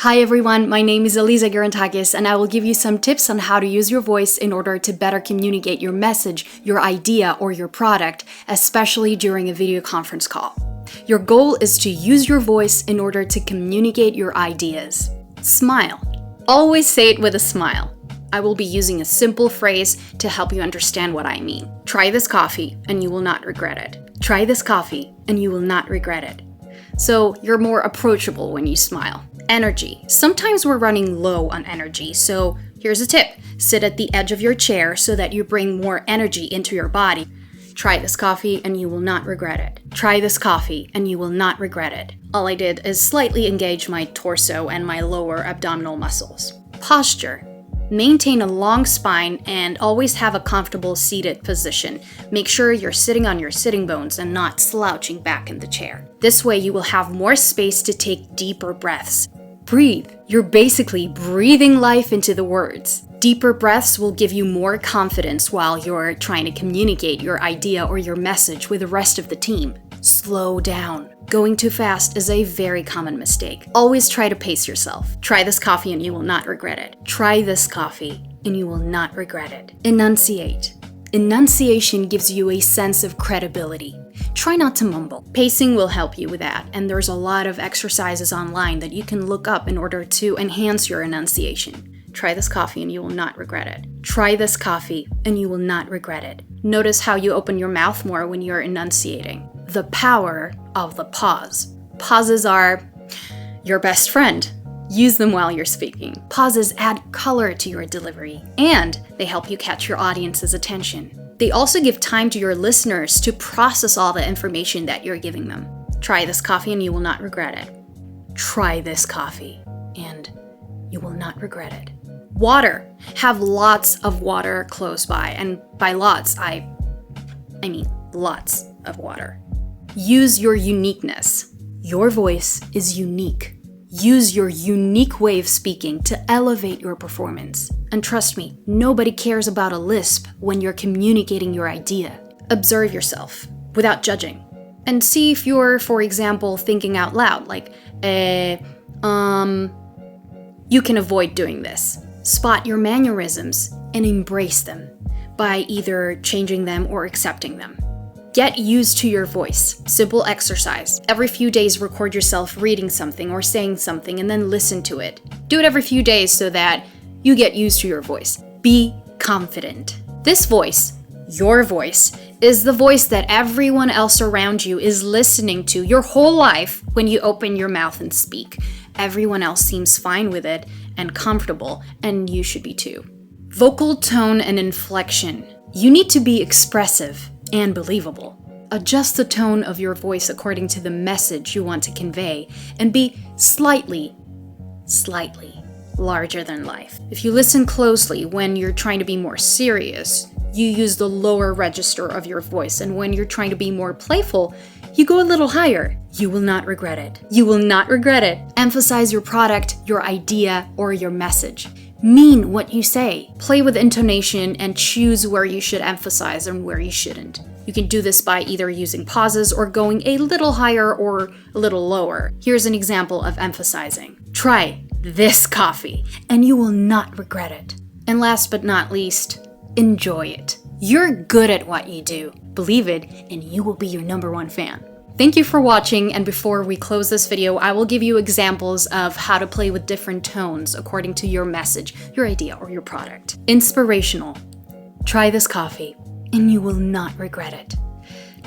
Hi everyone, my name is Eliza Gerontakis and I will give you some tips on how to use your voice in order to better communicate your message, your idea, or your product, especially during a video conference call. Your goal is to use your voice in order to communicate your ideas. Smile. Always say it with a smile. I will be using a simple phrase to help you understand what I mean. Try this coffee and you will not regret it. Try this coffee and you will not regret it. So you're more approachable when you smile. Energy. Sometimes we're running low on energy, so here's a tip. Sit at the edge of your chair so that you bring more energy into your body. Try this coffee and you will not regret it. Try this coffee and you will not regret it. All I did is slightly engage my torso and my lower abdominal muscles. Posture. Maintain a long spine and always have a comfortable seated position. Make sure you're sitting on your sitting bones and not slouching back in the chair. This way you will have more space to take deeper breaths. Breathe. You're basically breathing life into the words. Deeper breaths will give you more confidence while you're trying to communicate your idea or your message with the rest of the team. Slow down. Going too fast is a very common mistake. Always try to pace yourself. Try this coffee and you will not regret it. Try this coffee and you will not regret it. Enunciate. Enunciation gives you a sense of credibility. Try not to mumble. Pacing will help you with that, and there's a lot of exercises online that you can look up in order to enhance your enunciation. Try this coffee and you will not regret it. Try this coffee and you will not regret it. Notice how you open your mouth more when you're enunciating. The power of the pause. Pauses are your best friend. Use them while you're speaking. Pauses add color to your delivery, and they help you catch your audience's attention. They also give time to your listeners to process all the information that you're giving them. Try this coffee and you will not regret it. Try this coffee and you will not regret it. Water. Have lots of water close by, and by lots, I mean lots of water. Use your uniqueness. Your voice is unique. Use your unique way of speaking to elevate your performance. And trust me, nobody cares about a lisp when you're communicating your idea. Observe yourself without judging. And see if you're, for example, thinking out loud, like, you can avoid doing this. Spot your mannerisms and embrace them by either changing them or accepting them. Get used to your voice. Simple exercise. Every few days, record yourself reading something or saying something and then listen to it. Do it every few days so that you get used to your voice. Be confident. This voice, your voice, is the voice that everyone else around you is listening to your whole life when you open your mouth and speak. Everyone else seems fine with it and comfortable, and you should be too. Vocal tone and inflection. You need to be expressive and believable. Adjust the tone of your voice according to the message you want to convey and be slightly larger than life. If you listen closely when you're trying to be more serious, you use the lower register of your voice, and when you're trying to be more playful, you go a little higher. You will not regret it. You will not regret it. Emphasize your product, your idea, or your message. Mean what you say. Play with intonation and choose where you should emphasize and where you shouldn't. You can do this by either using pauses or going a little higher or a little lower. Here's an example of emphasizing. Try this coffee and you will not regret it. And last but not least, enjoy it. You're good at what you do. Believe it, and you will be your #1 fan. Thank you for watching, and before we close this video, I will give you examples of how to play with different tones according to your message, your idea, or your product. Inspirational. Try this coffee, and you will not regret it.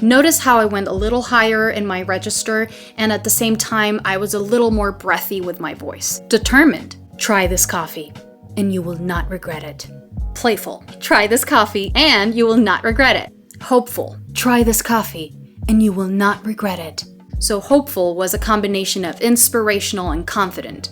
Notice how I went a little higher in my register, and at the same time, I was a little more breathy with my voice. Determined. Try this coffee, and you will not regret it. Playful. Try this coffee, and you will not regret it. Hopeful. Try this coffee, and you will not regret it. So hopeful was a combination of inspirational and confident.